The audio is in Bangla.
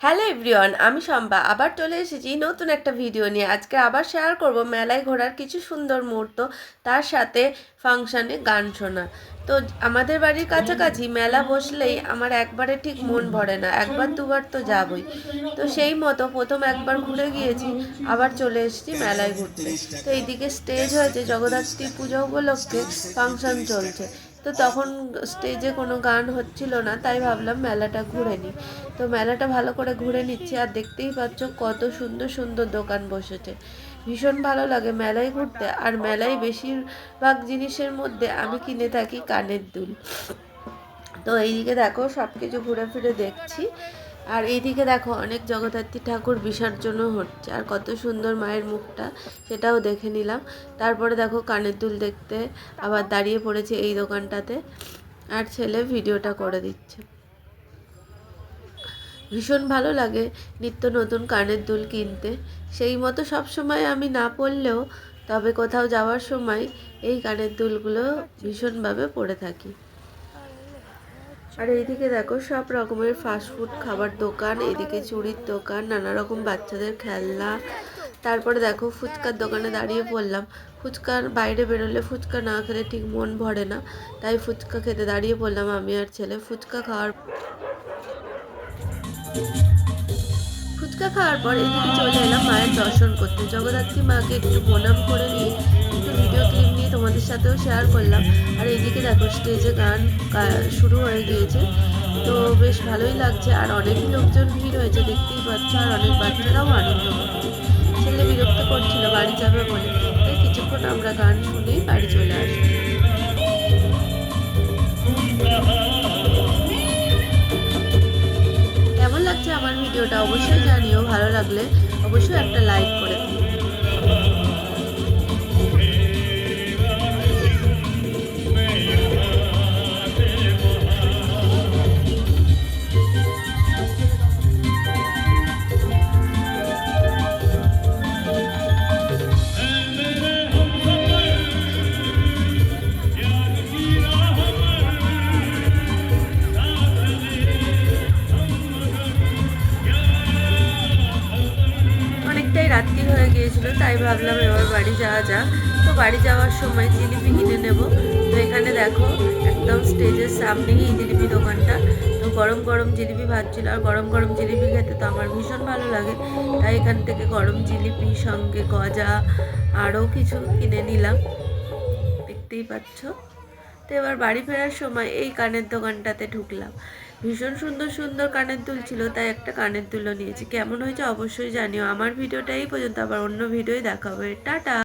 হ্যালো এভরিওয়ান, আমি শম্পা আবার চলে এসেছি নতুন একটা ভিডিও নিয়ে। আজকে আবার শেয়ার করব মেলায় ঘোরার কিছু সুন্দর মুহূর্ত, তার সাথে ফাংশনে গান শোনা। তো আমাদের বাড়ির কাছাকাছি মেলা বসলেই আমার একবারে ঠিক মন ভরে না, একবার দুবার তো যাবই। তো সেই মতো প্রথম একবার ঘুরে গিয়েছি, আবার চলে এসেছি মেলায় ঘুরতে। তো এইদিকে স্টেজ হয়েছে, জগদ্ধাত্রী পুজো উপলক্ষে ফাংশন চলছে। তো তখন স্টেজে কোনো গান হচ্ছিল না, তাই ভাবলাম মেলাটা ঘুরে নিই। তো মেলাটা ভালো করে ঘুরে নিচ্ছি, আর দেখতেই পাচ্ছ কত সুন্দর সুন্দর দোকান বসেছে। ভীষণ ভালো লাগে মেলায় ঘুরতে। আর মেলায় বেশিরভাগ জিনিসের মধ্যে আমি কিনে থাকি কানের দুল। তো এইদিকে দেখো সব কিছু ঘুরে ফিরে দেখছি। আর এইদিকে দেখো অনেক জগদ্ধাত্রী ঠাকুর বিসর্জনও হচ্ছে, আর কত সুন্দর মায়ের মুখটা, সেটাও দেখে নিলাম। তারপরে দেখো কানের দুল দেখতে আবার দাঁড়িয়ে পড়েছে এই দোকানটাতে, আর ছেলে ভিডিওটা করে দিচ্ছে। ভীষণ ভালো লাগে নিত্য নতুন কানের দুল কিনতে। সেই মতো সব সময় আমি না পরলেও, তবে কোথাও যাওয়ার সময় এই কানের দুলগুলো ভীষণভাবে পরে থাকি। আর এইদিকে দেখো সব রকমের ফাস্টফুড খাবার দোকান, এদিকে চুড়ির দোকান, নানা রকম বাচ্চাদের খেলনা। তারপরে দেখো ফুচকার দোকানে দাঁড়িয়ে পড়লাম। ফুচকার বাইরে বেরোলে ফুচকা না খেলে ঠিক মন ভরে না, তাই ফুচকা খেতে দাঁড়িয়ে পড়লাম আমি আর ছেলে। ফুচকা খাওয়ার পর এদিকে চলে এলাম মায়ের দর্শন করতে। জগদ্ধাত্রী মাকে একটু প্রণাম করে নিয়ে একটু ভিডিও ক্লিপ নিয়ে তোমাদের সাথেও শেয়ার করলাম। আর এইদিকে দেখো স্টেজে গান শুরু হয়ে গিয়েছে, তো বেশ ভালোই লাগছে। আর অনেকই লোকজন ভিড় হয়েছে দেখতেই পাচ্ছ, আর অনেক বাচ্চারাও আনন্দ করছে। ছেলে বিরক্ত করছিল বাড়ি যাবে বলে, তাই কিছুক্ষণ আমরা গান শুনেই বাড়ি চলে আসি। কেমন লাগছে আমার ভিডিওটা অবশ্যই জানিও, ভালো লাগলে অবশ্যই একটা লাইক করে দিও। অনেকটাই রাত্রি হয়ে গিয়েছিল, তাই ভাবলাম এবার বাড়ি যাওয়া যাক। তো বাড়ি যাওয়ার সময় জিলিপি কিনে নেব। তো এখানে দেখো একদম স্টেজের সামনেই এই জিলিপি দোকানটা। তো গরম গরম জিলিপি ভাজছিল, আর গরম গরম জিলিপি খেতে তো আমার ভীষণ ভালো লাগে, তাই এখান থেকে গরম জিলিপি সঙ্গে গজা আরও কিছু কিনে নিলাম, দেখতেই পাচ্ছ। তো এবার বাড়ি ফেরার সময় এই কানের দোকানটাতে ঢুকলাম। ভীষণ সুন্দর সুন্দর কানের দুল ছিল, তাই একটা কানের দুলও নিয়েছি। কেমন হয়েছে অবশ্যই জানিও। আমার ভিডিওটা এই পর্যন্ত, আবার অন্য ভিডিওয় দেখা হবে। টাটা।